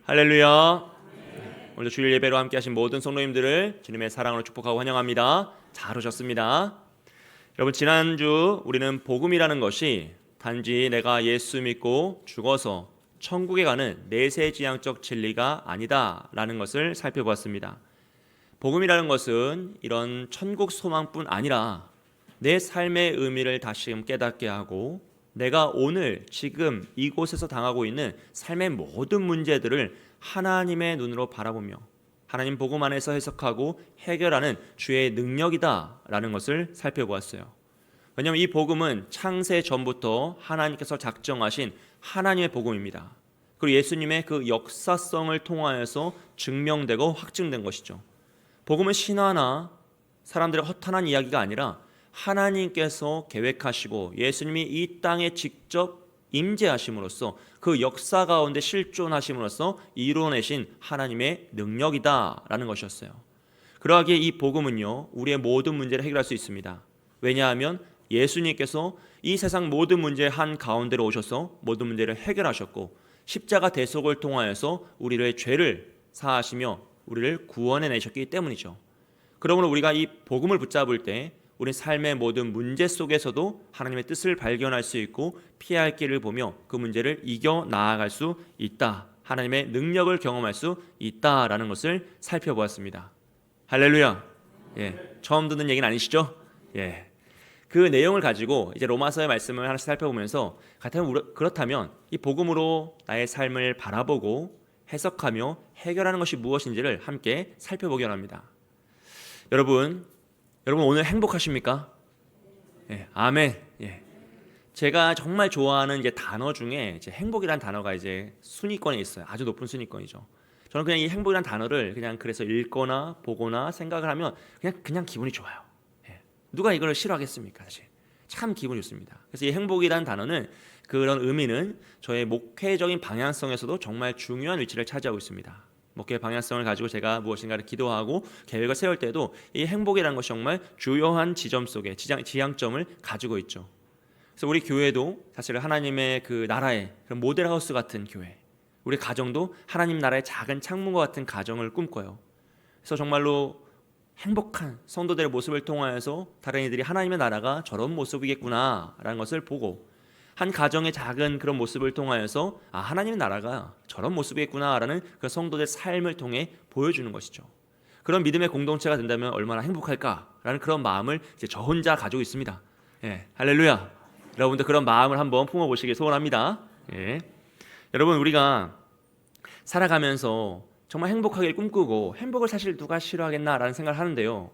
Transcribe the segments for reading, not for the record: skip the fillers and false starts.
할렐루야. 오늘 주일 예배로 함께 하신 모든 성도님들을 주님의 사랑으로 축복하고 환영합니다. 잘 오셨습니다. 여러분, 지난주 우리는 복음이라는 것이 단지 내가 예수 믿고 죽어서 천국에 가는 내세지향적 진리가 아니다 라는 것을 살펴보았습니다. 복음이라는 것은 이런 천국 소망뿐 아니라 내 삶의 의미를 다시금 깨닫게 하고 내가 오늘 지금 이곳에서 당하고 있는 삶의 모든 문제들을 하나님의 눈으로 바라보며 하나님 복음 안에서 해석하고 해결하는 주의 능력이다라는 것을 살펴보았어요. 왜냐하면 이 복음은 창세 전부터 하나님께서 작정하신 하나님의 복음입니다. 그리고 예수님의 그 역사성을 통하여서 증명되고 확증된 것이죠. 복음은 신화나 사람들의 허탄한 이야기가 아니라 하나님께서 계획하시고 예수님이 이 땅에 직접 임재하심으로써 그 역사 가운데 실존하심으로써 이루어내신 하나님의 능력이다라는 것이었어요. 그러하기에 이 복음은요, 우리의 모든 문제를 해결할 수 있습니다. 왜냐하면 예수님께서 이 세상 모든 문제의 한 가운데로 오셔서 모든 문제를 해결하셨고 십자가 대속을 통하여서 우리의 죄를 사하시며 우리를 구원해내셨기 때문이죠. 그러므로 우리가 이 복음을 붙잡을 때 우리 삶의 모든 문제 속에서도 하나님의 뜻을 발견할 수 있고 피할 길을 보며 그 문제를 이겨 나아갈 수 있다. 하나님의 능력을 경험할 수 있다라는 것을 살펴보았습니다. 할렐루야. 처음 듣는 얘기는 아니시죠? 그 내용을 가지고 이제 로마서의 말씀을 하나씩 살펴보면서 그렇다면 이 복음으로 나의 삶을 바라보고 해석하며 해결하는 것이 무엇인지를 함께 살펴보기 원합니다. 여러분 오늘 행복하십니까? 아멘. 제가 정말 좋아하는 이제 단어 중에 이제 행복이란 단어가 이제 순위권에 있어요. 아주 높은 순위권이죠. 저는 그냥 이 행복이란 단어를 그냥 그래서 읽거나 보거나 생각을 하면 그냥 기분이 좋아요. 누가 이걸 싫어하겠습니까? 사실 참 기분이 좋습니다. 그래서 이 행복이란 단어는 그런 의미는 저의 목회적인 방향성에서도 정말 중요한 위치를 차지하고 있습니다. 목회 방향성을 가지고 제가 무엇인가를 기도하고 계획을 세울 때도 이 행복이라는 것이 정말 주요한 지점 속에 지향점을 가지고 있죠. 그래서 우리 교회도 사실 하나님의 그 나라의 그런 모델하우스 같은 교회, 우리 가정도 하나님 나라의 작은 창문과 같은 가정을 꿈꿔요. 그래서 정말로 행복한 성도들의 모습을 통하여서 다른 이들이 하나님의 나라가 저런 모습이겠구나라는 것을 보고 한 가정의 작은 그런 모습을 통하여서 하나님의 나라가 저런 모습이겠구나라는 그 성도들의 삶을 통해 보여주는 것이죠. 그런 믿음의 공동체가 된다면 얼마나 행복할까라는 그런 마음을 이제 저 혼자 가지고 있습니다. 할렐루야. 여러분도 그런 마음을 한번 품어보시길 소원합니다. 여러분, 우리가 살아가면서 정말 행복하길 꿈꾸고 행복을 사실 누가 싫어하겠나라는 생각을 하는데요.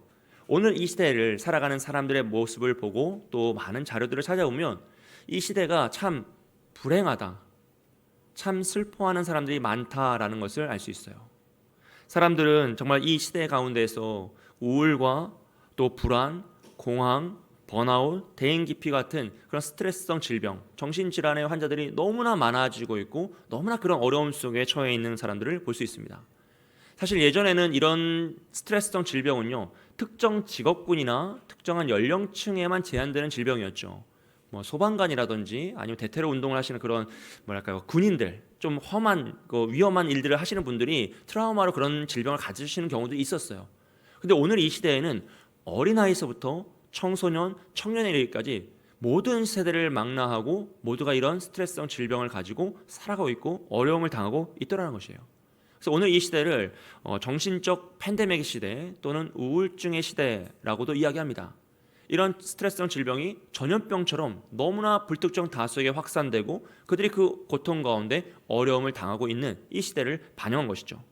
오늘 이 시대를 살아가는 사람들의 모습을 보고 또 많은 자료들을 찾아보면 이 시대가 참 불행하다, 참 슬퍼하는 사람들이 많다라는 것을 알 수 있어요. 사람들은 정말 이 시대 가운데에서 우울과 또 불안, 공황, 번아웃, 대인기피 같은 그런 스트레스성 질병, 정신질환의 환자들이 너무나 많아지고 있고 너무나 그런 어려움 속에 처해 있는 사람들을 볼 수 있습니다. 사실 예전에는 이런 스트레스성 질병은요, 특정 직업군이나 특정한 연령층에만 제한되는 질병이었죠. 소방관이라든지 아니면 대테러 운동을 하시는 그런 군인들, 좀 험한 위험한 일들을 하시는 분들이 트라우마로 그런 질병을 가지시는 경우도 있었어요. 근데 오늘 이 시대에는 어린아이서부터 청소년, 청년에 이르기까지 모든 세대를 망라하고 모두가 이런 스트레스성 질병을 가지고 살아가고 있고 어려움을 당하고 있더라는 것이에요. 그래서 오늘 이 시대를 정신적 팬데믹 시대 또는 우울증의 시대라고도 이야기합니다. 이런 스트레스성 질병이 전염병처럼 너무나 불특정 다수에게 확산되고 그들이 그 고통 가운데 어려움을 당하고 있는 이 시대를 반영한 것이죠.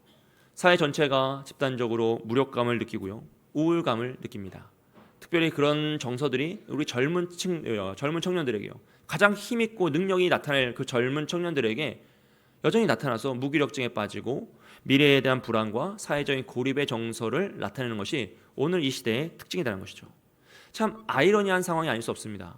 사회 전체가 집단적으로 무력감을 느끼고요, 우울감을 느낍니다. 특별히 그런 정서들이 우리 젊은 청년들에게요, 가장 힘있고 능력이 나타날 그 젊은 청년들에게 여전히 나타나서 무기력증에 빠지고 미래에 대한 불안과 사회적인 고립의 정서를 나타내는 것이 오늘 이 시대의 특징이라는 것이죠. 참 아이러니한 상황이 아닐 수 없습니다.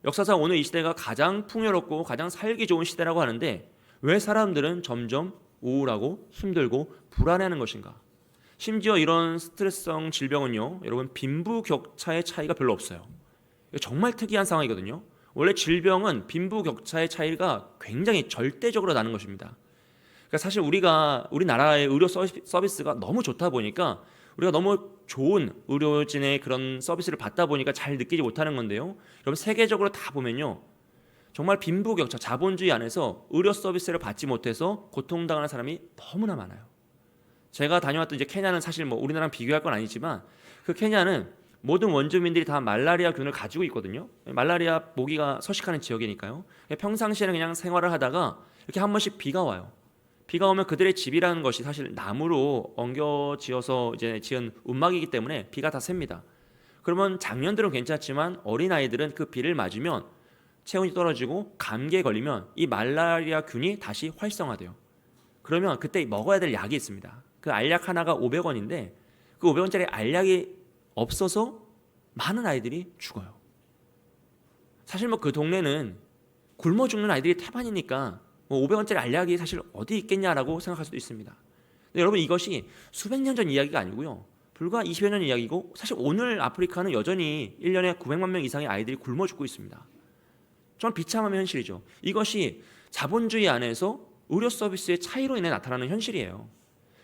역사상 오늘 이 시대가 가장 풍요롭고 가장 살기 좋은 시대라고 하는데 왜 사람들은 점점 우울하고 힘들고 불안해하는 것인가? 심지어 이런 스트레스성 질병은요, 여러분 빈부격차의 차이가 별로 없어요. 정말 특이한 상황이거든요. 원래 질병은 빈부격차의 차이가 굉장히 절대적으로 나는 것입니다. 그러니까 사실 우리나라의 의료 서비스가 너무 좋다 보니까 우리가 너무 좋은 의료진의 그런 서비스를 받다 보니까 잘 느끼지 못하는 건데요. 여러분 세계적으로 다 보면요. 정말 빈부격차, 자본주의 안에서 의료 서비스를 받지 못해서 고통당하는 사람이 너무나 많아요. 제가 다녀왔던 이제 케냐는 사실 뭐 우리나라랑 비교할 건 아니지만 그 케냐는 모든 원주민들이 다 말라리아균을 가지고 있거든요. 말라리아 모기가 서식하는 지역이니까요. 평상시에는 그냥 생활을 하다가 이렇게 한 번씩 비가 와요. 비가 오면 그들의 집이라는 것이 사실 나무로 엉겨 지어서 이제 지은 움막이기 때문에 비가 다 셉니다. 그러면 장년들은 괜찮지만 어린 아이들은 그 비를 맞으면 체온이 떨어지고 감기에 걸리면 이 말라리아균이 다시 활성화돼요. 그러면 그때 먹어야 될 약이 있습니다. 그 알약 하나가 500원인데 그 500원짜리 알약이 없어서 많은 아이들이 죽어요. 사실 뭐 그 동네는 굶어 죽는 아이들이 태반이니까 뭐 500원짜리 알약이 사실 어디 있겠냐라고 생각할 수도 있습니다. 근데 여러분 이것이 수백 년 전 이야기가 아니고요. 불과 20여 년 이야기고 사실 오늘 아프리카는 여전히 1년에 900만 명 이상의 아이들이 굶어 죽고 있습니다. 정말 비참한 현실이죠. 이것이 자본주의 안에서 의료 서비스의 차이로 인해 나타나는 현실이에요.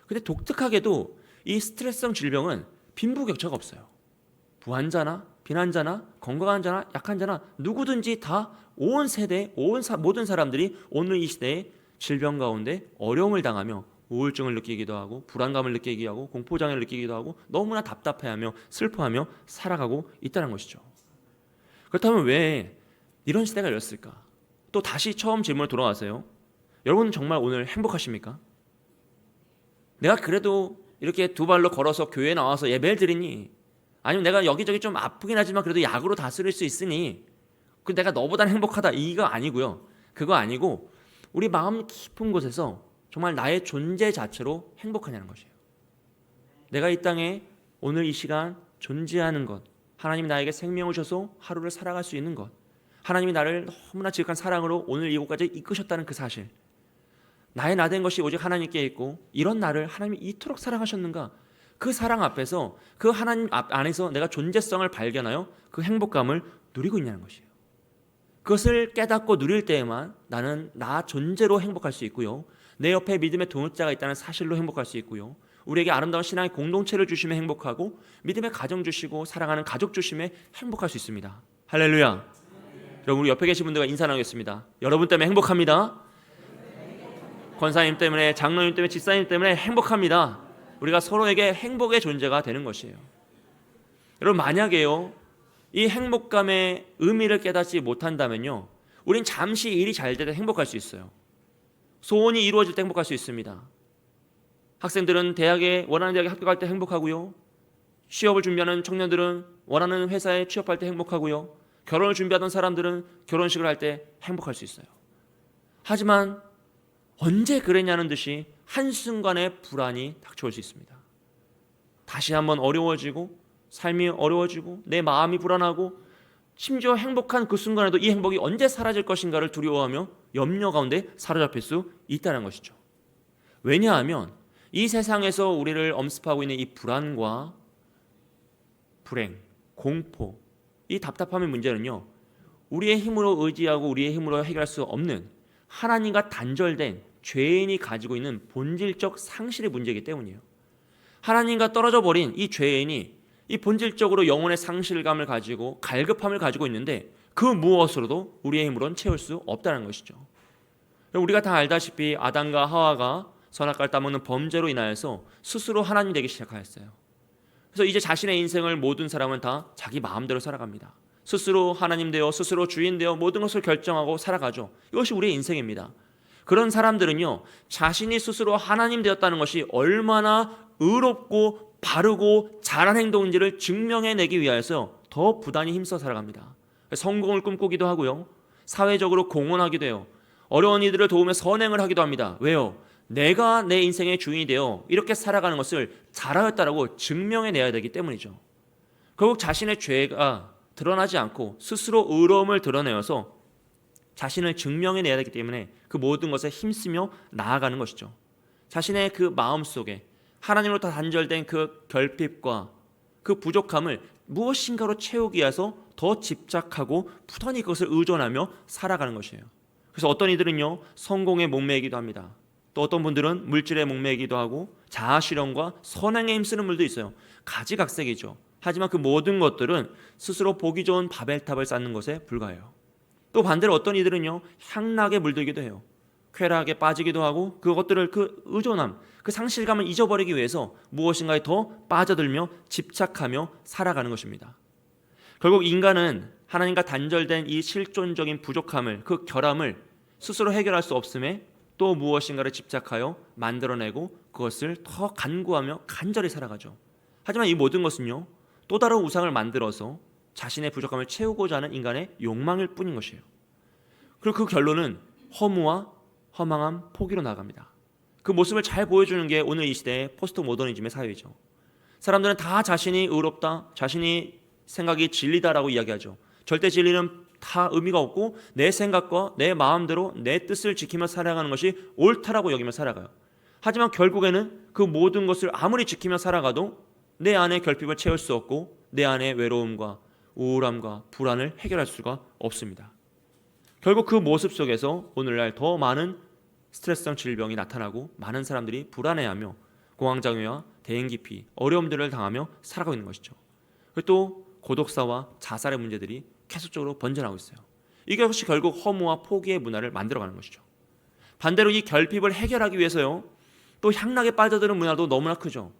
근데 독특하게도 이 스트레스성 질병은 빈부격차가 없어요. 부환자나 빈환자나 건강한 자나 약한 자나 누구든지 다 온 세대, 모든 사람들이 오늘 이 시대에 질병 가운데 어려움을 당하며 우울증을 느끼기도 하고 불안감을 느끼기도 하고 공포장애를 느끼기도 하고 너무나 답답해하며 슬퍼하며 살아가고 있다는 것이죠. 그렇다면 왜 이런 시대가 열렸을까? 또 다시 처음 질문을 돌아가세요. 여러분 정말 오늘 행복하십니까? 내가 그래도 이렇게 두 발로 걸어서 교회에 나와서 예배를 드리니, 아니면 내가 여기저기 좀 아프긴 하지만 그래도 약으로 다스릴 수 있으니 그 내가 너보다는 행복하다, 이거 아니고요. 그거 아니고 우리 마음 깊은 곳에서 정말 나의 존재 자체로 행복하냐는 것이에요. 내가 이 땅에 오늘 이 시간 존재하는 것, 하나님이 나에게 생명을 주셔서 하루를 살아갈 수 있는 것, 하나님이 나를 너무나 지극한 사랑으로 오늘 이곳까지 이끄셨다는 그 사실, 나의 나 된 것이 오직 하나님께 있고 이런 나를 하나님이 이토록 사랑하셨는가, 그 사랑 앞에서 그 하나님 안에서 내가 존재성을 발견하여 그 행복감을 누리고 있냐는 것이에요. 그것을 깨닫고 누릴 때에만 나는 나 존재로 행복할 수 있고요, 내 옆에 믿음의 동역자가 있다는 사실로 행복할 수 있고요, 우리에게 아름다운 신앙의 공동체를 주시며 행복하고 믿음의 가정 주시고 사랑하는 가족 주시며 행복할 수 있습니다. 할렐루야. 여러분 우리 옆에 계신 분들과 인사 나누겠습니다. 여러분 때문에 행복합니다. 권사님 때문에, 장로님 때문에, 집사님 때문에 행복합니다. 우리가 서로에게 행복의 존재가 되는 것이에요. 여러분 만약에요 이 행복감의 의미를 깨닫지 못한다면요, 우린 잠시 일이 잘 될 때 행복할 수 있어요. 소원이 이루어질 때 행복할 수 있습니다. 학생들은 원하는 대학에 합격할 때 행복하고요, 취업을 준비하는 청년들은 원하는 회사에 취업할 때 행복하고요, 결혼을 준비하던 사람들은 결혼식을 할 때 행복할 수 있어요. 하지만 언제 그랬냐는 듯이 한순간에 불안이 닥쳐올 수 있습니다. 다시 한번 어려워지고 삶이 어려워지고 내 마음이 불안하고 심지어 행복한 그 순간에도 이 행복이 언제 사라질 것인가를 두려워하며 염려 가운데 사로잡힐 수 있다는 것이죠. 왜냐하면 이 세상에서 우리를 엄습하고 있는 이 불안과 불행, 공포, 이 답답함의 문제는요, 우리의 힘으로 의지하고 우리의 힘으로 해결할 수 없는 하나님과 단절된 죄인이 가지고 있는 본질적 상실의 문제이기 때문이에요. 하나님과 떨어져 버린 이 죄인이 이 본질적으로 영혼의 상실감을 가지고 갈급함을 가지고 있는데 그 무엇으로도 우리의 힘으로는 채울 수 없다는 것이죠. 우리가 다 알다시피 아담과 하와가 선악과를 따먹는 범죄로 인하여서 스스로 하나님 되기 시작하였어요. 그래서 이제 자신의 인생을 모든 사람은 다 자기 마음대로 살아갑니다. 스스로 하나님 되어 스스로 주인 되어 모든 것을 결정하고 살아가죠. 이것이 우리의 인생입니다. 그런 사람들은요, 자신이 스스로 하나님 되었다는 것이 얼마나 의롭고 바르고 잘한 행동인지를 증명해내기 위하여서 더 부단히 힘써 살아갑니다. 성공을 꿈꾸기도 하고요, 사회적으로 공헌하기도 해요, 어려운 이들을 도우며 선행을 하기도 합니다. 왜요? 내가 내 인생의 주인이 되어 이렇게 살아가는 것을 잘하였다라고 증명해내야 되기 때문이죠. 결국 자신의 죄가 드러나지 않고 스스로 의로움을 드러내어서 자신을 증명해내야 되기 때문에 그 모든 것에 힘쓰며 나아가는 것이죠. 자신의 그 마음속에 하나님으로부터 단절된 그 결핍과 그 부족함을 무엇인가로 채우기 위해서 더 집착하고 부단히 그것을 의존하며 살아가는 것이에요. 그래서 어떤 이들은요, 성공에 목매이기도 합니다. 또 어떤 분들은 물질에 목매기도 하고 자아실현과 선행에 힘쓰는 분들도 있어요. 가지각색이죠. 하지만 그 모든 것들은 스스로 보기 좋은 바벨탑을 쌓는 것에 불과해요. 또 반대로 어떤 이들은요, 향락에 물들기도 해요. 쾌락에 빠지기도 하고 그것들을 그 의존함, 그 상실감을 잊어버리기 위해서 무엇인가에 더 빠져들며 집착하며 살아가는 것입니다. 결국 인간은 하나님과 단절된 이 실존적인 부족함을, 그 결함을 스스로 해결할 수 없음에 또 무엇인가를 집착하여 만들어내고 그것을 더 간구하며 간절히 살아가죠. 하지만 이 모든 것은요, 또 다른 우상을 만들어서 자신의 부족함을 채우고자 하는 인간의 욕망일 뿐인 것이에요. 그리고 그 결론은 허무와 허망함, 포기로 나아갑니다. 그 모습을 잘 보여주는 게 오늘 이 시대의 포스트 모더니즘의 사회이죠. 사람들은 다 자신이 의롭다, 자신이 생각이 진리다라고 이야기하죠. 절대 진리는 다 의미가 없고 내 생각과 내 마음대로 내 뜻을 지키며 살아가는 것이 옳다라고 여기며 살아가요. 하지만 결국에는 그 모든 것을 아무리 지키며 살아가도 내 안에 결핍을 채울 수 없고 내 안에 외로움과 우울함과 불안을 해결할 수가 없습니다. 결국 그 모습 속에서 오늘날 더 많은 스트레스성 질병이 나타나고 많은 사람들이 불안해하며 공황장애와 대인기피, 어려움들을 당하며 살아가고 있는 것이죠. 그리고 또 고독사와 자살의 문제들이 계속적으로 번져나고 있어요. 이것이 결국 허무와 포기의 문화를 만들어가는 것이죠. 반대로 이 결핍을 해결하기 위해서요, 또 향락에 빠져드는 문화도 너무나 크죠.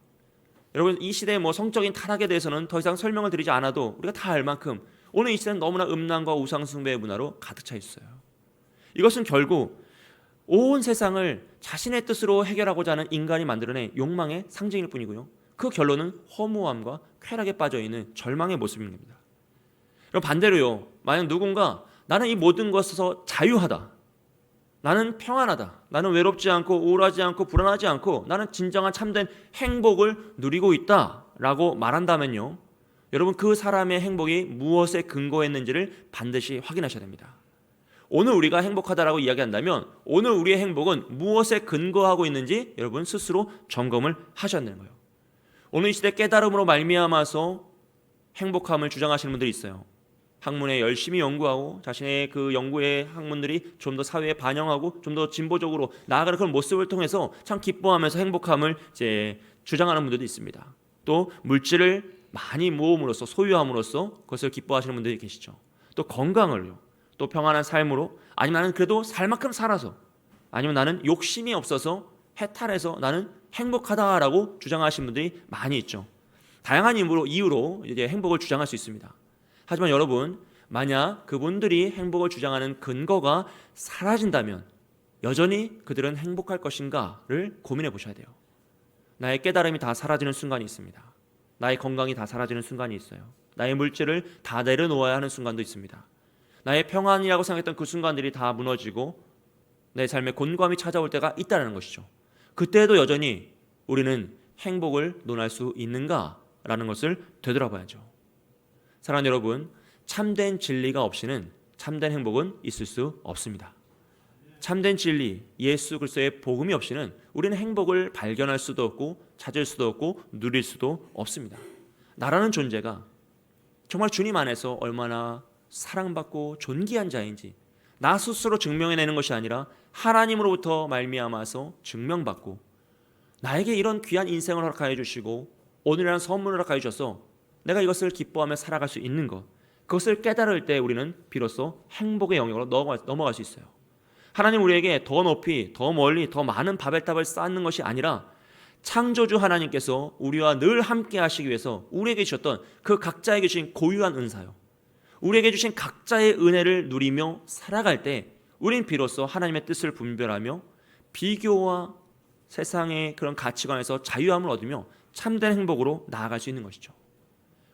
여러분, 이 시대의 성적인 타락에 대해서는 더 이상 설명을 드리지 않아도 우리가 다 알 만큼 오늘 이 시대는 너무나 음란과 우상숭배의 문화로 가득 차 있어요. 이것은 결국 온 세상을 자신의 뜻으로 해결하고자 하는 인간이 만들어낸 욕망의 상징일 뿐이고요. 그 결론은 허무함과 쾌락에 빠져있는 절망의 모습인 겁니다. 그럼 반대로요, 만약 누군가 나는 이 모든 것에서 자유하다, 나는 평안하다, 나는 외롭지 않고 우울하지 않고 불안하지 않고 나는 진정한 참된 행복을 누리고 있다라고 말한다면요, 여러분 그 사람의 행복이 무엇에 근거했는지를 반드시 확인하셔야 됩니다. 오늘 우리가 행복하다라고 이야기한다면 오늘 우리의 행복은 무엇에 근거하고 있는지 여러분 스스로 점검을 하셔야 되는 거예요. 오늘 이 시대 깨달음으로 말미암아서 행복함을 주장하시는 분들이 있어요. 학문에 열심히 연구하고 자신의 그 연구의 학문들이 좀 더 사회에 반영하고 좀 더 진보적으로 나아가는 그런 모습을 통해서 참 기뻐하면서 행복함을 이제 주장하는 분들도 있습니다. 또 물질을 많이 모음으로써 소유함으로써 그것을 기뻐하시는 분들이 계시죠. 또 건강을요, 또 평안한 삶으로, 아니면 나는 그래도 살 만큼 살아서, 아니면 나는 욕심이 없어서 해탈해서 나는 행복하다라고 주장하시는 분들이 많이 있죠. 다양한 이유로 이제 행복을 주장할 수 있습니다. 하지만 여러분, 만약 그분들이 행복을 주장하는 근거가 사라진다면 여전히 그들은 행복할 것인가를 고민해 보셔야 돼요. 나의 깨달음이 다 사라지는 순간이 있습니다. 나의 건강이 다 사라지는 순간이 있어요. 나의 물질을 다 내려놓아야 하는 순간도 있습니다. 나의 평안이라고 생각했던 그 순간들이 다 무너지고 내 삶에 곤감이 찾아올 때가 있다는 것이죠. 그때도 여전히 우리는 행복을 논할 수 있는가라는 것을 되돌아봐야죠. 사랑하는 여러분, 참된 진리가 없이는 참된 행복은 있을 수 없습니다. 참된 진리, 예수 그리스도의 복음이 없이는 우리는 행복을 발견할 수도 없고 찾을 수도 없고 누릴 수도 없습니다. 나라는 존재가 정말 주님 안에서 얼마나 사랑받고 존귀한 자인지 나 스스로 증명해내는 것이 아니라 하나님으로부터 말미암아서 증명받고 나에게 이런 귀한 인생을 허락하여 주시고 오늘이라는 선물을 허락하여 주셔서 내가 이것을 기뻐하며 살아갈 수 있는 것, 그것을 깨달을 때 우리는 비로소 행복의 영역으로 넘어갈 수 있어요. 하나님 우리에게 더 높이, 더 멀리, 더 많은 바벨탑을 쌓는 것이 아니라 창조주 하나님께서 우리와 늘 함께 하시기 위해서 우리에게 주셨던 그 각자에게 주신 고유한 은사요, 우리에게 주신 각자의 은혜를 누리며 살아갈 때 우린 비로소 하나님의 뜻을 분별하며 비교와 세상의 그런 가치관에서 자유함을 얻으며 참된 행복으로 나아갈 수 있는 것이죠.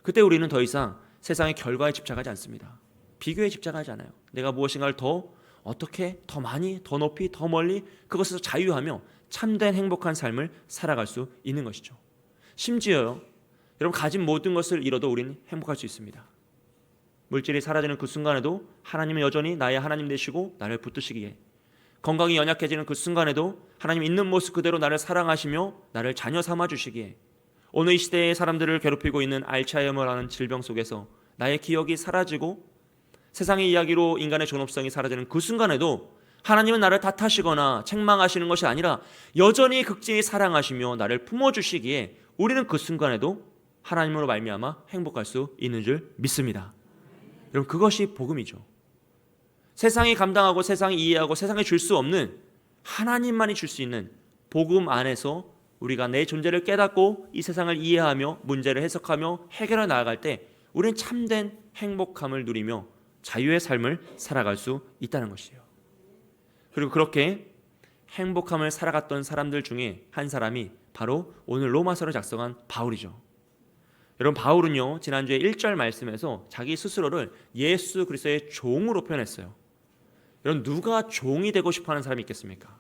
그때 우리는 더 이상 세상의 결과에 집착하지 않습니다. 비교에 집착하지 않아요. 내가 무엇인가를 더 어떻게, 더 많이, 더 높이, 더 멀리 그것에서 자유하며 참된 행복한 삶을 살아갈 수 있는 것이죠. 심지어요, 여러분 가진 모든 것을 잃어도 우리는 행복할 수 있습니다. 물질이 사라지는 그 순간에도 하나님은 여전히 나의 하나님 되시고 나를 붙드시기에, 건강이 연약해지는 그 순간에도 하나님 있는 모습 그대로 나를 사랑하시며 나를 자녀 삼아주시기에, 오늘 이 시대의 사람들을 괴롭히고 있는 알츠하이머라는 질병 속에서 나의 기억이 사라지고 세상의 이야기로 인간의 존엄성이 사라지는 그 순간에도 하나님은 나를 탓하시거나 책망하시는 것이 아니라 여전히 극진히 사랑하시며 나를 품어주시기에 우리는 그 순간에도 하나님으로 말미암아 행복할 수 있는 줄 믿습니다. 여러분, 그것이 복음이죠. 세상이 감당하고 세상이 이해하고 세상에 줄 수 없는 하나님만이 줄 수 있는 복음 안에서 우리가 내 존재를 깨닫고 이 세상을 이해하며 문제를 해석하며 해결해 나아갈 때 우리는 참된 행복함을 누리며 자유의 삶을 살아갈 수 있다는 것이에요. 그리고 그렇게 행복함을 살아갔던 사람들 중에 한 사람이 바로 오늘 로마서를 작성한 바울이죠. 여러분, 바울은요, 지난주에 1절 말씀에서 자기 스스로를 예수 그리스도의 종으로 표현했어요. 여러분, 누가 종이 되고 싶어하는 사람이 있겠습니까?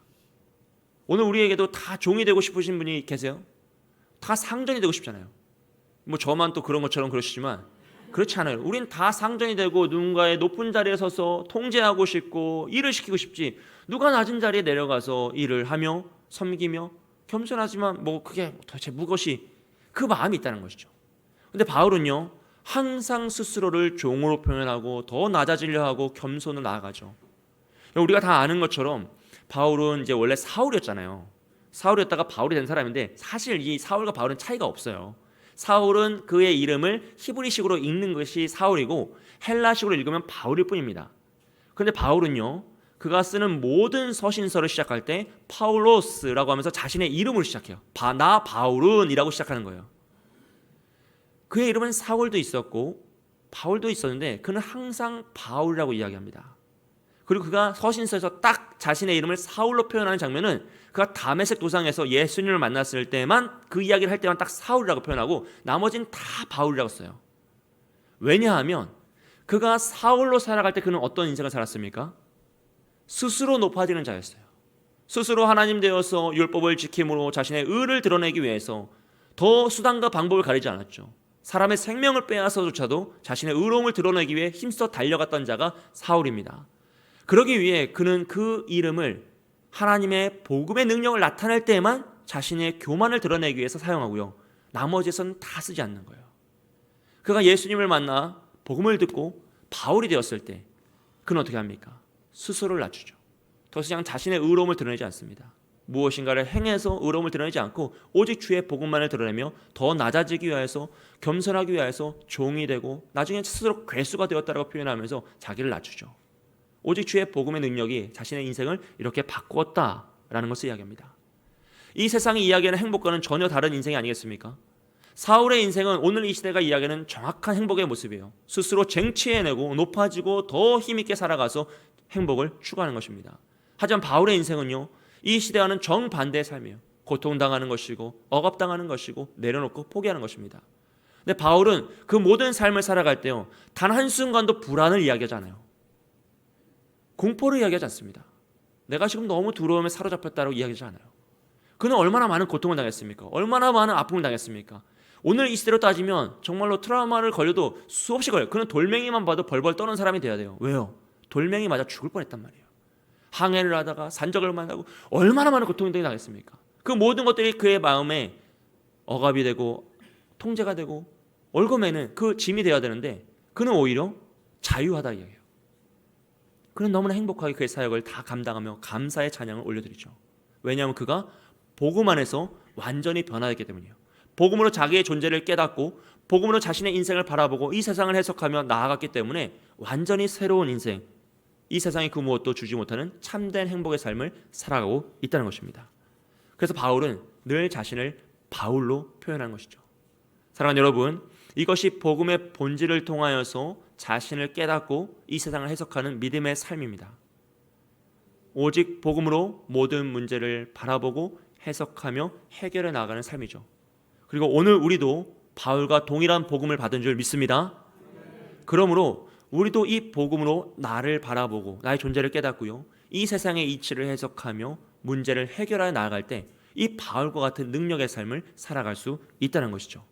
오늘 우리에게도 다 종이 되고 싶으신 분이 계세요? 다 상전이 되고 싶잖아요. 뭐 저만 또 그런 것처럼 그러시지만 그렇지 않아요. 우린 다 상전이 되고 누군가의 높은 자리에 서서 통제하고 싶고 일을 시키고 싶지, 누가 낮은 자리에 내려가서 일을 하며 섬기며 겸손하지만 뭐 그게 도대체 무엇이, 그 마음이 있다는 것이죠. 근데 바울은요, 항상 스스로를 종으로 표현하고 더 낮아지려 하고 겸손을 나아가죠. 우리가 다 아는 것처럼 바울은 이제 원래 사울이었잖아요. 사울이었다가 바울이 된 사람인데 사실 이 사울과 바울은 차이가 없어요. 사울은 그의 이름을 히브리식으로 읽는 것이 사울이고 헬라식으로 읽으면 바울일 뿐입니다. 그런데 바울은요, 그가 쓰는 모든 서신서를 시작할 때 파울로스라고 하면서 자신의 이름으로 시작해요. 나 바울은이라고 시작하는 거예요. 그의 이름은 사울도 있었고 바울도 있었는데 그는 항상 바울이라고 이야기합니다. 그리고 그가 서신서에서 딱 자신의 이름을 사울로 표현하는 장면은 그가 다메섹 도상에서 예수님을 만났을 때만, 그 이야기를 할 때만 딱 사울이라고 표현하고 나머지는 다 바울이라고 써요. 왜냐하면 그가 사울로 살아갈 때 그는 어떤 인생을 살았습니까? 스스로 높아지는 자였어요. 스스로 하나님 되어서 율법을 지킴으로 자신의 의를 드러내기 위해서 더 수단과 방법을 가리지 않았죠. 사람의 생명을 빼앗아조차도 자신의 의로움을 드러내기 위해 힘써 달려갔던 자가 사울입니다. 그러기 위해 그는 그 이름을 하나님의 복음의 능력을 나타낼 때에만 자신의 교만을 드러내기 위해서 사용하고요, 나머지에서는 다 쓰지 않는 거예요. 그가 예수님을 만나 복음을 듣고 바울이 되었을 때 그는 어떻게 합니까? 스스로를 낮추죠. 더 이상 자신의 의로움을 드러내지 않습니다. 무엇인가를 행해서 의로움을 드러내지 않고 오직 주의 복음만을 드러내며 더 낮아지기 위해서, 겸손하기 위해서 종이 되고 나중에 스스로 괴수가 되었다라고 표현하면서 자기를 낮추죠. 오직 주의 복음의 능력이 자신의 인생을 이렇게 바꾸었다라는 것을 이야기합니다. 이 세상이 이야기하는 행복과는 전혀 다른 인생이 아니겠습니까? 사울의 인생은 오늘 이 시대가 이야기하는 정확한 행복의 모습이에요. 스스로 쟁취해내고 높아지고 더 힘있게 살아가서 행복을 추구하는 것입니다. 하지만 바울의 인생은요, 이 시대와는 정반대의 삶이에요. 고통당하는 것이고 억압당하는 것이고 내려놓고 포기하는 것입니다. 근데 바울은 그 모든 삶을 살아갈 때요, 단 한순간도 불안을 이야기하지 않아요. 공포를 이야기하지 않습니다. 내가 지금 너무 두려움에 사로잡혔다고 이야기하지 않아요. 그는 얼마나 많은 고통을 당했습니까? 얼마나 많은 아픔을 당했습니까? 오늘 이 시대로 따지면 정말로 트라우마를 걸려도 수없이 걸려요. 그는 돌멩이만 봐도 벌벌 떠는 사람이 돼야 돼요. 왜요? 돌멩이 맞아 죽을 뻔했단 말이에요. 항해를 하다가 산적을 만나고 얼마나 많은 고통을 당했습니까? 그 모든 것들이 그의 마음에 억압이 되고 통제가 되고 얽어매는 그 짐이 되어야 되는데 그는 오히려 자유하다 이야기해요. 그는 너무나 행복하게 그의 사역을 다 감당하며 감사의 찬양을 올려드리죠. 왜냐하면 그가 복음 안에서 완전히 변화했기 때문이에요. 복음으로 자기의 존재를 깨닫고 복음으로 자신의 인생을 바라보고 이 세상을 해석하며 나아갔기 때문에 완전히 새로운 인생, 이 세상이 그 무엇도 주지 못하는 참된 행복의 삶을 살아가고 있다는 것입니다. 그래서 바울은 늘 자신을 바울로 표현하는 것이죠. 사랑하는 여러분, 이것이 복음의 본질을 통하여서 자신을 깨닫고 이 세상을 해석하는 믿음의 삶입니다. 오직 복음으로 모든 문제를 바라보고 해석하며 해결해 나가는 삶이죠. 그리고 오늘 우리도 바울과 동일한 복음을 받은 줄 믿습니다. 그러므로 우리도 이 복음으로 나를 바라보고 나의 존재를 깨닫고요, 이 세상의 이치를 해석하며 문제를 해결하여 나아갈 때 이 바울과 같은 능력의 삶을 살아갈 수 있다는 것이죠.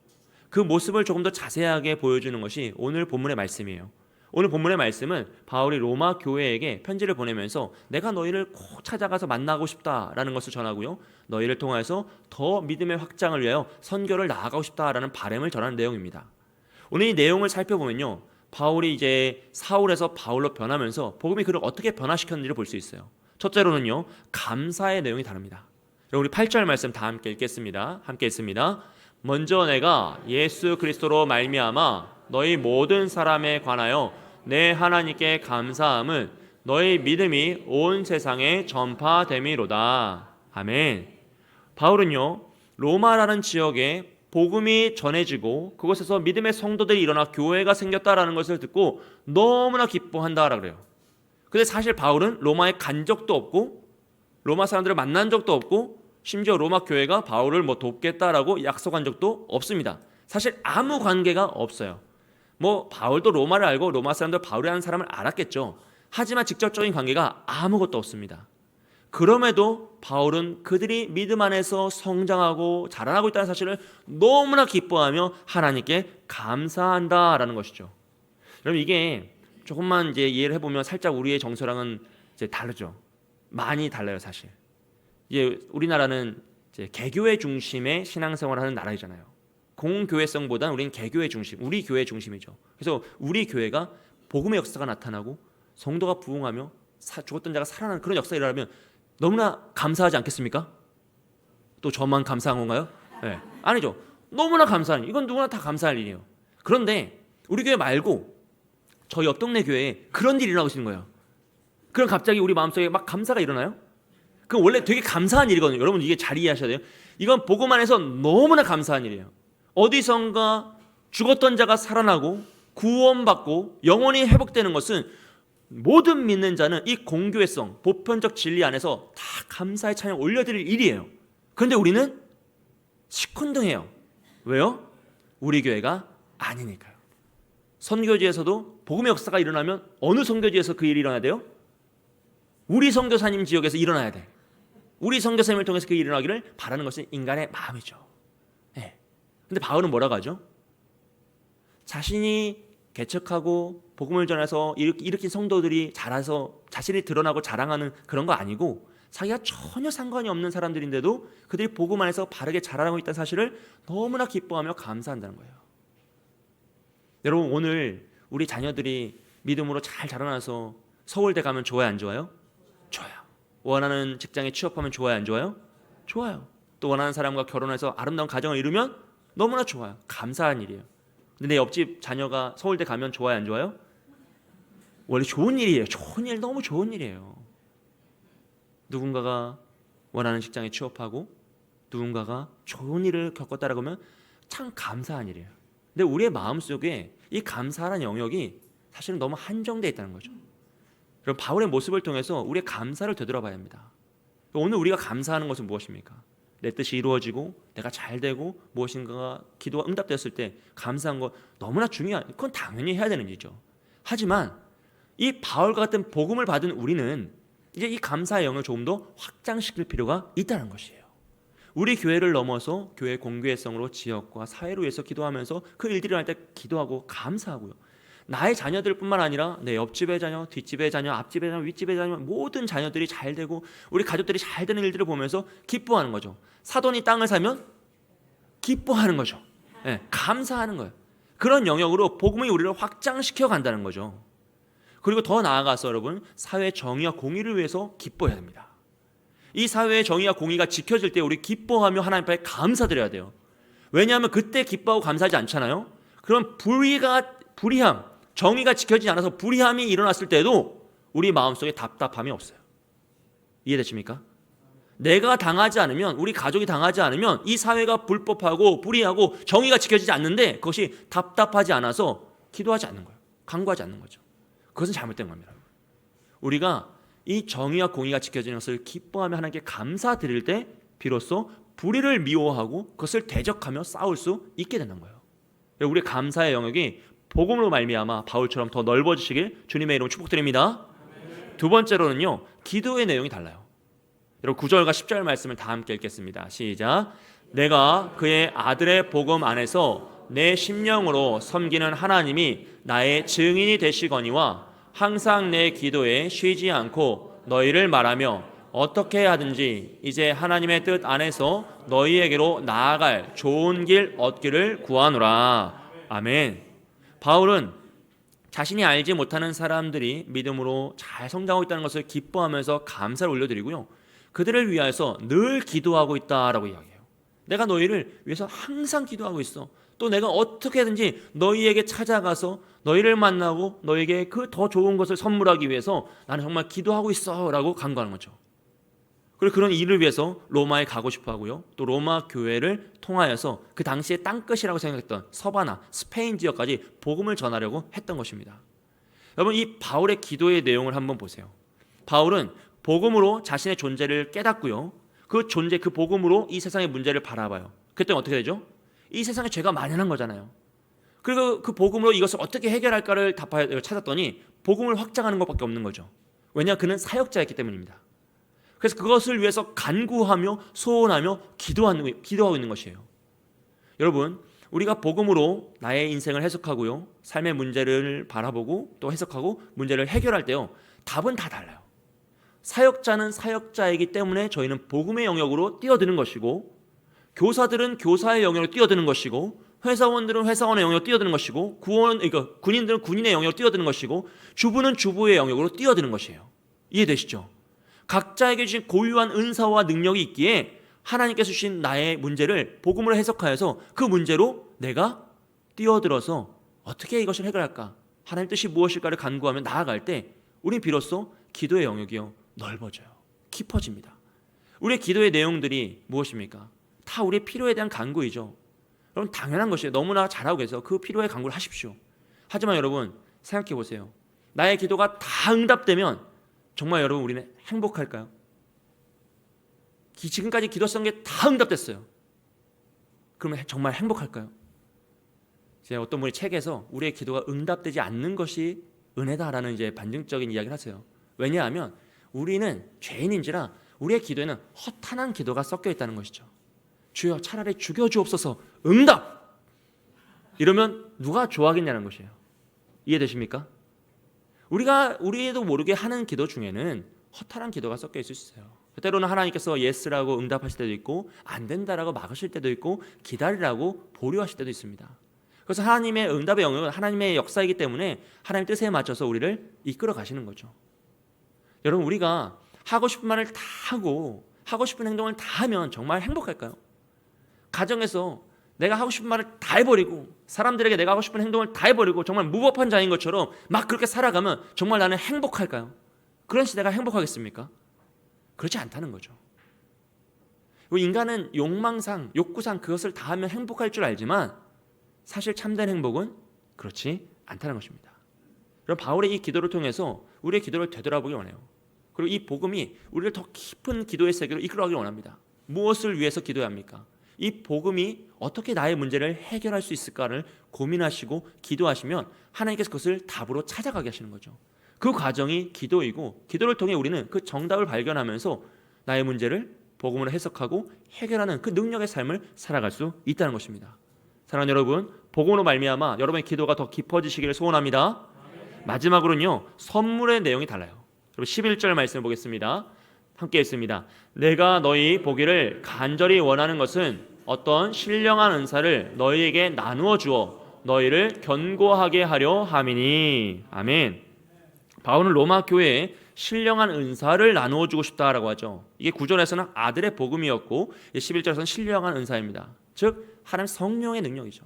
그 모습을 조금 더 자세하게 보여주는 것이 오늘 본문의 말씀이에요. 오늘 본문의 말씀은 바울이 로마 교회에게 편지를 보내면서 내가 너희를 꼭 찾아가서 만나고 싶다라는 것을 전하고요, 너희를 통해서 더 믿음의 확장을 위하여 선교를 나아가고 싶다라는 바람을 전하는 내용입니다. 오늘 이 내용을 살펴보면요, 바울이 이제 사울에서 바울로 변하면서 복음이 그를 어떻게 변화시켰는지를 볼 수 있어요. 첫째로는요, 감사의 내용이 다릅니다. 우리 8절 말씀 다 함께 읽겠습니다. 함께 읽습니다. 먼저 내가 예수 그리스도로 말미암아 너희 모든 사람에 관하여 내 하나님께 감사함은 너희 믿음이 온 세상에 전파됨이로다. 아멘. 바울은요, 로마라는 지역에 복음이 전해지고 그곳에서 믿음의 성도들이 일어나 교회가 생겼다라는 것을 듣고 너무나 기뻐한다라고 그래요. 근데 사실 바울은 로마에 간 적도 없고 로마 사람들을 만난 적도 없고 심지어 로마 교회가 바울을 뭐 돕겠다라고 약속한 적도 없습니다. 사실 아무 관계가 없어요. 뭐 바울도 로마를 알고 로마 사람들 바울이라는 사람을 알았겠죠. 하지만 직접적인 관계가 아무것도 없습니다. 그럼에도 바울은 그들이 믿음 안에서 성장하고 자라나고 있다는 사실을 너무나 기뻐하며 하나님께 감사한다라는 것이죠. 여러분, 이게 조금만 이제 이해를 해보면 살짝 우리의 정서랑은 이제 다르죠. 많이 달라요, 사실. 이제 우리나라는 이제 개교회 중심의 신앙생활을 하는 나라이잖아요. 공교회성보다는 우리는 개교회 중심, 우리 교회 중심이죠. 그래서 우리 교회가 복음의 역사가 나타나고 성도가 부흥하며 죽었던 자가 살아나는 그런 역사가 일어나면 너무나 감사하지 않겠습니까? 또 저만 감사한 건가요? 네. 아니죠. 너무나 감사한, 이건 누구나 다 감사할 일이에요. 그런데 우리 교회 말고 저 옆 동네 교회에 그런 일이 일어나고 있는 거예요. 그럼 갑자기 우리 마음속에 막 감사가 일어나요? 그건 원래 되게 감사한 일이거든요. 여러분, 이게 잘 이해하셔야 돼요. 이건 복음 안에서 너무나 감사한 일이에요. 어디선가 죽었던 자가 살아나고 구원받고 영혼이 회복되는 것은 모든 믿는 자는 이 공교회성, 보편적 진리 안에서 다 감사의 찬양 올려드릴 일이에요. 그런데 우리는 시큰둥해요. 왜요? 우리 교회가 아니니까요. 선교지에서도 복음의 역사가 일어나면 어느 선교지에서 그 일이 일어나야 돼요? 우리 선교사님 지역에서 일어나야 돼. 우리 선교사님을 통해서 그 일이 일어나기를 바라는 것은 인간의 마음이죠. 네. 근데 바울은 뭐라고 하죠? 자신이 개척하고 복음을 전해서 일으킨 성도들이 자라서 자신이 드러나고 자랑하는 그런 거 아니고 자기가 전혀 상관이 없는 사람들인데도 그들이 복음 안에서 바르게 자라나고 있다는 사실을 너무나 기뻐하며 감사한다는 거예요. 여러분, 오늘 우리 자녀들이 믿음으로 잘 자라나서 서울대 가면 좋아요, 안 좋아요? 좋아요. 원하는 직장에 취업하면 좋아요, 안 좋아요? 좋아요. 또 원하는 사람과 결혼해서 아름다운 가정을 이루면 너무나 좋아요. 감사한 일이에요. 근데 내 옆집 자녀가 서울대 가면 좋아요, 안 좋아요? 원래 좋은 일이에요. 좋은 일, 너무 좋은 일이에요. 누군가가 원하는 직장에 취업하고 누군가가 좋은 일을 겪었다라고 하면 참 감사한 일이에요. 근데 우리의 마음속에 이 감사라는 영역이 사실은 너무 한정되어 있다는 거죠. 그럼 바울의 모습을 통해서 우리의 감사를 되돌아봐야 합니다. 오늘 우리가 감사하는 것은 무엇입니까? 내 뜻이 이루어지고 내가 잘 되고 무엇인가가 기도가 응답되었을 때 감사한 거 너무나 중요한, 그건 당연히 해야 되는 일이죠. 하지만 이 바울과 같은 복음을 받은 우리는 이제 이 감사의 영을 조금 더 확장시킬 필요가 있다는 것이에요. 우리 교회를 넘어서 교회 공교회성으로 지역과 사회를 위해서 기도하면서 그 일들이 일어날 때 기도하고 감사하고요. 나의 자녀들뿐만 아니라 내 옆집의 자녀, 뒷집의 자녀, 앞집의 자녀, 윗집의 자녀, 모든 자녀들이 잘 되고 우리 가족들이 잘 되는 일들을 보면서 기뻐하는 거죠. 사돈이 땅을 사면 기뻐하는 거죠. 네, 감사하는 거예요. 그런 영역으로 복음이 우리를 확장시켜 간다는 거죠. 그리고 더 나아가서 여러분, 사회 정의와 공의를 위해서 기뻐해야 됩니다. 이 사회의 정의와 공의가 지켜질 때 우리 기뻐하며 하나님 앞에 감사드려야 돼요. 왜냐하면 그때 기뻐하고 감사하지 않잖아요. 그럼 불의함, 정의가 지켜지지 않아서 불의함이 일어났을 때도 우리 마음속에 답답함이 없어요. 이해되십니까? 내가 당하지 않으면, 우리 가족이 당하지 않으면 이 사회가 불법하고 불의하고 정의가 지켜지지 않는데 그것이 답답하지 않아서 기도하지 않는 거예요. 간구하지 않는 거죠. 그것은 잘못된 겁니다. 우리가 이 정의와 공의가 지켜지는 것을 기뻐하며 하나님께 감사드릴 때 비로소 불의를 미워하고 그것을 대적하며 싸울 수 있게 되는 거예요. 우리 감사의 영역이 복음으로 말미암아 바울처럼 더 넓어지시길 주님의 이름으로 축복드립니다. 두 번째로는요, 기도의 내용이 달라요. 여러분 9절과 10절 말씀을 다 함께 읽겠습니다. 시작. 내가 그의 아들의 복음 안에서 내 심령으로 섬기는 하나님이 나의 증인이 되시거니와 항상 내 기도에 쉬지 않고 너희를 말하며 어떻게 하든지 이제 하나님의 뜻 안에서 너희에게로 나아갈 좋은 길 얻기를 구하노라. 아멘. 바울은 자신이 알지 못하는 사람들이 믿음으로 잘 성장하고 있다는 것을 기뻐하면서 감사를 올려드리고요. 그들을 위하여서 늘 기도하고 있다라고 이야기해요. 내가 너희를 위해서 항상 기도하고 있어. 또 내가 어떻게든지 너희에게 찾아가서 너희를 만나고 너희에게 그 더 좋은 것을 선물하기 위해서 나는 정말 기도하고 있어 라고 간구하는 거죠. 그리고 그런 일을 위해서 로마에 가고 싶어 하고요. 또 로마 교회를 통하여서 그 당시에 땅끝이라고 생각했던 서바나, 스페인 지역까지 복음을 전하려고 했던 것입니다. 여러분, 이 바울의 기도의 내용을 한번 보세요. 바울은 복음으로 자신의 존재를 깨닫고요. 그 존재, 그 복음으로 이 세상의 문제를 바라봐요. 그때 어떻게 되죠? 이 세상에 죄가 만연한 거잖아요. 그리고 그 복음으로 이것을 어떻게 해결할까를 찾았더니 복음을 확장하는 것밖에 없는 거죠. 왜냐? 그는 사역자였기 때문입니다. 그래서 그것을 위해서 간구하며 소원하며 기도하고 있는 것이에요. 여러분, 우리가 복음으로 나의 인생을 해석하고요, 삶의 문제를 바라보고 또 해석하고 문제를 해결할 때요, 답은 다 달라요. 사역자는 사역자이기 때문에 저희는 복음의 영역으로 뛰어드는 것이고, 교사들은 교사의 영역으로 뛰어드는 것이고, 회사원들은 회사원의 영역으로 뛰어드는 것이고, 그러니까 군인들은 군인의 영역으로 뛰어드는 것이고, 주부는 주부의 영역으로 뛰어드는 것이에요. 이해되시죠? 각자에게 주신 고유한 은사와 능력이 있기에 하나님께서 주신 나의 문제를 복음으로 해석하여서 그 문제로 내가 뛰어들어서 어떻게 이것을 해결할까? 하나님 뜻이 무엇일까를 간구하며 나아갈 때 우린 비로소 기도의 영역이요, 넓어져요. 깊어집니다. 우리의 기도의 내용들이 무엇입니까? 다 우리의 필요에 대한 간구이죠. 여러분, 당연한 것이에요. 너무나 잘하고 계세요. 그 필요에 간구를 하십시오. 하지만 여러분, 생각해 보세요. 나의 기도가 다 응답되면 정말 여러분, 우리는 행복할까요? 지금까지 기도했던 게 다 응답됐어요. 그러면 정말 행복할까요? 제가 어떤 분이 책에서 우리의 기도가 응답되지 않는 것이 은혜다라는 이제 반증적인 이야기를 하세요. 왜냐하면 우리는 죄인인지라 우리의 기도에는 허탄한 기도가 섞여 있다는 것이죠. 주여, 차라리 죽여주옵소서, 응답! 이러면 누가 좋아하겠냐는 것이에요. 이해되십니까? 우리도 모르게 하는 기도 중에는 허탈한 기도가 섞여 있을 수 있어요. 때로는 하나님께서 예스라고 응답하실 때도 있고, 안 된다라고 막으실 때도 있고, 기다리라고 보류하실 때도 있습니다. 그래서 하나님의 응답의 영역은 하나님의 역사이기 때문에 하나님 뜻에 맞춰서 우리를 이끌어 가시는 거죠. 여러분, 우리가 하고 싶은 말을 다 하고 하고 싶은 행동을 다 하면 정말 행복할까요? 가정에서 내가 하고 싶은 말을 다 해버리고 사람들에게 내가 하고 싶은 행동을 다 해버리고 정말 무법한 자인 것처럼 막 그렇게 살아가면 정말 나는 행복할까요? 그런 시대가 행복하겠습니까? 그렇지 않다는 거죠. 인간은 욕망상, 욕구상 그것을 다 하면 행복할 줄 알지만 사실 참된 행복은 그렇지 않다는 것입니다. 그럼 바울의 이 기도를 통해서 우리의 기도를 되돌아보기 원해요. 그리고 이 복음이 우리를 더 깊은 기도의 세계로 이끌어가길 원합니다. 무엇을 위해서 기도해야 합니까? 이 복음이 어떻게 나의 문제를 해결할 수 있을까를 고민하시고 기도하시면 하나님께서 그것을 답으로 찾아가게 하시는 거죠. 그 과정이 기도이고, 기도를 통해 우리는 그 정답을 발견하면서 나의 문제를 복음으로 해석하고 해결하는 그 능력의 삶을 살아갈 수 있다는 것입니다. 사랑하는 여러분, 복음으로 말미암아 여러분의 기도가 더 깊어지시기를 소원합니다. 마지막으로는요, 선물의 내용이 달라요. 여러분, 11절 말씀을 보겠습니다. 함께 읽습니다. 내가 너희 보기를 간절히 원하는 것은 어떤 신령한 은사를 너희에게 나누어 주어 너희를 견고하게 하려 함이니. 아멘. 바울은 로마 교회에 신령한 은사를 나누어 주고 싶다라고 하죠. 이게 9절에서는 아들의 복음이었고 11절에서는 신령한 은사입니다. 즉 하나님 성령의 능력이죠.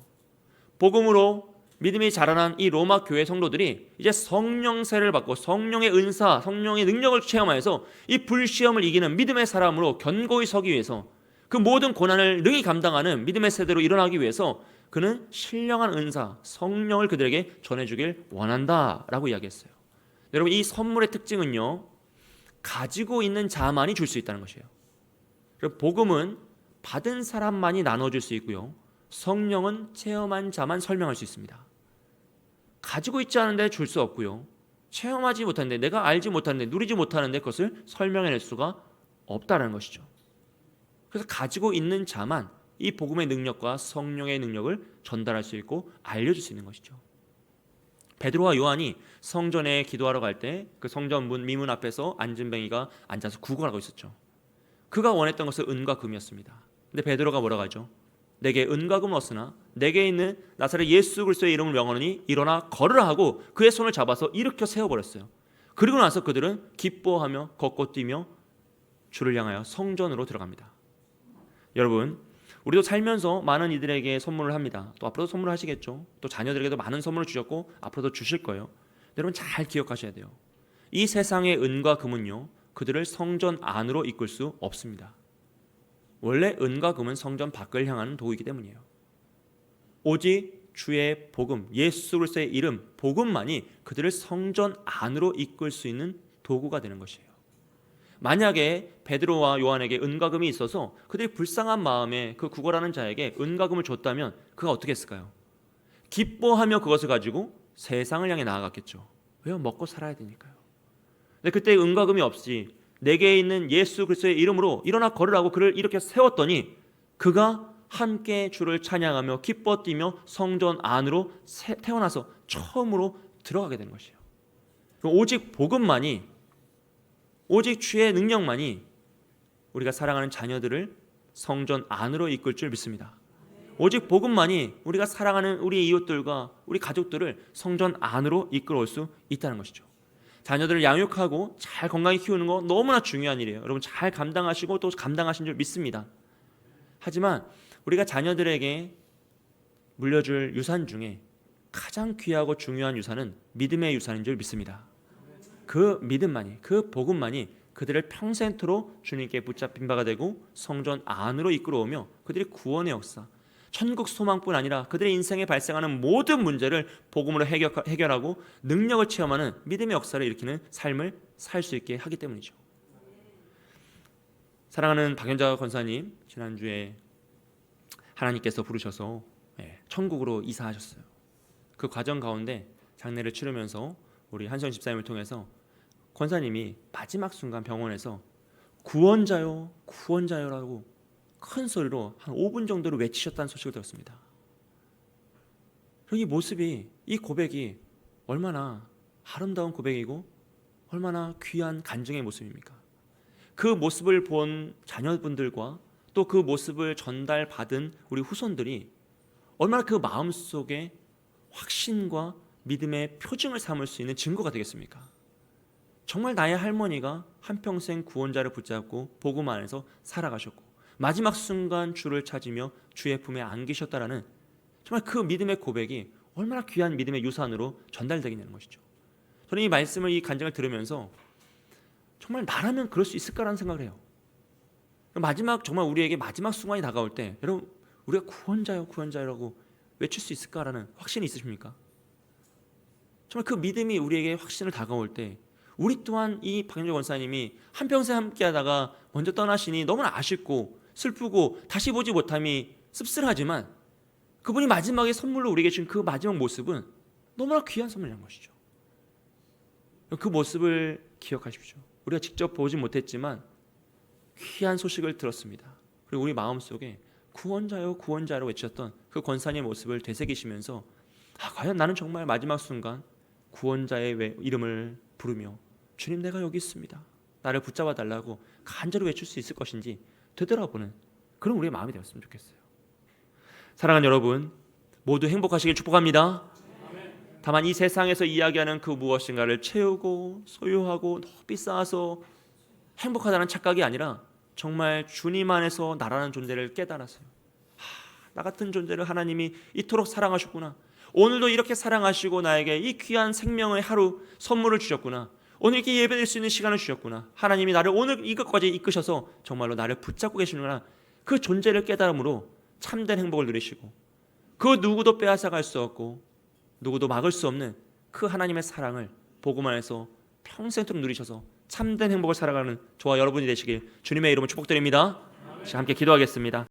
복음으로 믿음이 자라난 이 로마 교회 성도들이 이제 성령세를 받고 성령의 은사, 성령의 능력을 체험하여서 이 불시험을 이기는 믿음의 사람으로 견고히 서기 위해서, 그 모든 고난을 능히 감당하는 믿음의 세대로 일어나기 위해서 그는 신령한 은사, 성령을 그들에게 전해주길 원한다라고 이야기했어요. 여러분, 이 선물의 특징은요, 가지고 있는 자만이 줄 수 있다는 것이에요. 그리고 복음은 받은 사람만이 나눠줄 수 있고요, 성령은 체험한 자만 설명할 수 있습니다. 가지고 있지 않은데 줄 수 없고요, 체험하지 못하는데, 내가 알지 못하는데, 누리지 못하는데 그것을 설명해낼 수가 없다는 것이죠. 그래서 가지고 있는 자만 이 복음의 능력과 성령의 능력을 전달할 수 있고 알려줄 수 있는 것이죠. 베드로와 요한이 성전에 기도하러 갈 때 그 성전 미문 앞에서 안진뱅이가 앉아서 구걸하고 있었죠. 그가 원했던 것은 은과 금이었습니다. 근데 베드로가 뭐라고 하죠? 내게 은과 금을 얻으나 내게 있는 나사렛 예수 그리스도의 이름을 명하노니 일어나 걸으라 하고 그의 손을 잡아서 일으켜 세워버렸어요. 그리고 나서 그들은 기뻐하며 걷고 뛰며 주를 향하여 성전으로 들어갑니다. 여러분, 우리도 살면서 많은 이들에게 선물을 합니다. 또 앞으로도 선물을 하시겠죠. 또 자녀들에게도 많은 선물을 주셨고 앞으로도 주실 거예요. 여러분 잘 기억하셔야 돼요. 이 세상의 은과 금은요, 그들을 성전 안으로 이끌 수 없습니다. 원래 은과 금은 성전 밖을 향하는 도구이기 때문이에요. 오직 주의 복음, 예수 그리스도의 이름, 복음만이 그들을 성전 안으로 이끌 수 있는 도구가 되는 것이에요. 만약에 베드로와 요한에게 은과 금이 있어서 그들이 불쌍한 마음에 그 구걸하는 자에게 은과 금을 줬다면 그가 어떻게 했을까요? 기뻐하며 그것을 가지고 세상을 향해 나아갔겠죠. 왜요? 먹고 살아야 되니까요. 근데 그때 은과 금이 없이 내게 있는 예수 그리스도의 이름으로 일어나 걸으라고 그를 이렇게 세웠더니 그가 함께 주를 찬양하며 기뻐 뛰며 성전 안으로 태어나서 처음으로 들어가게 되는 것이에요. 오직 복음만이, 오직 주의 능력만이 우리가 사랑하는 자녀들을 성전 안으로 이끌 줄 믿습니다. 오직 복음만이 우리가 사랑하는 우리 이웃들과 우리 가족들을 성전 안으로 이끌어올 수 있다는 것이죠. 자녀들을 양육하고 잘 건강히 키우는 거 너무나 중요한 일이에요. 여러분 잘 감당하시고 또 감당하신 줄 믿습니다. 하지만 우리가 자녀들에게 물려줄 유산 중에 가장 귀하고 중요한 유산은 믿음의 유산인 줄 믿습니다. 그 믿음만이, 그 복음만이 그들을 평생토록 주님께 붙잡힌 바가 되고 성전 안으로 이끌어오며 그들이 구원의 역사, 천국 소망뿐 아니라 그들의 인생에 발생하는 모든 문제를 복음으로 해결하고 능력을 체험하는 믿음의 역사를 일으키는 삶을 살 수 있게 하기 때문이죠. 사랑하는 박연자 권사님, 지난주에 하나님께서 부르셔서 천국으로 이사하셨어요. 그 과정 가운데 장례를 치르면서 우리 한성 집사님을 통해서 권사님이 마지막 순간 병원에서 구원자요, 구원자요라고 큰 소리로 한 5분 정도를 외치셨다는 소식을 들었습니다. 이 모습이, 이 고백이 얼마나 아름다운 고백이고 얼마나 귀한 간증의 모습입니까? 그 모습을 본 자녀분들과 또 그 모습을 전달받은 우리 후손들이 얼마나 그 마음속에 확신과 믿음의 표징을 삼을 수 있는 증거가 되겠습니까? 정말 나의 할머니가 한평생 구원자를 붙잡고 복음 안에서 살아가셨고 마지막 순간 주를 찾으며 주의 품에 안기셨다라는 정말 그 믿음의 고백이 얼마나 귀한 믿음의 유산으로 전달되겠냐는 것이죠. 저는 이 말씀을, 이 간증을 들으면서 정말 나라면 그럴 수 있을까라는 생각을 해요. 마지막, 정말 우리에게 마지막 순간이 다가올 때 여러분 우리가 구원자요, 구원자요라고 외칠 수 있을까라는 확신이 있으십니까? 정말 그 믿음이 우리에게 확신을 다가올 때 우리 또한 이 박연자 권사님이 한평생 함께하다가 먼저 떠나시니 너무나 아쉽고 슬프고 다시 보지 못함이 씁쓸하지만 그분이 마지막에 선물로 우리에게 준 그 마지막 모습은 너무나 귀한 선물이라는 것이죠. 그 모습을 기억하십시오. 우리가 직접 보지 못했지만 귀한 소식을 들었습니다. 그리고 우리 마음속에 구원자요, 구원자로 외쳤던 그 권사님의 모습을 되새기시면서 과연 나는 정말 마지막 순간 구원자의 이름을 부르며 주님 내가 여기 있습니다, 나를 붙잡아 달라고 간절히 외칠 수 있을 것인지 되돌아보는 그런 우리의 마음이 되었으면 좋겠어요. 사랑하는 여러분, 모두 행복하시길 축복합니다. 다만 이 세상에서 이야기하는 그 무엇인가를 채우고 소유하고 높이 쌓아서 행복하다는 착각이 아니라 정말 주님 안에서 나라는 존재를 깨달았어요. 나 같은 존재를 하나님이 이토록 사랑하셨구나. 오늘도 이렇게 사랑하시고 나에게 이 귀한 생명의 하루 선물을 주셨구나. 오늘 이렇게 예배드릴 수 있는 시간을 주셨구나. 하나님이 나를 오늘 이것까지 이끄셔서 정말로 나를 붙잡고 계시는구나. 그 존재를 깨달음으로 참된 행복을 누리시고 그 누구도 빼앗아갈 수 없고 누구도 막을 수 없는 그 하나님의 사랑을 복음 안에서 평생토록 누리셔서 참된 행복을 살아가는 저와 여러분이 되시길 주님의 이름으로 축복드립니다. 함께 기도하겠습니다.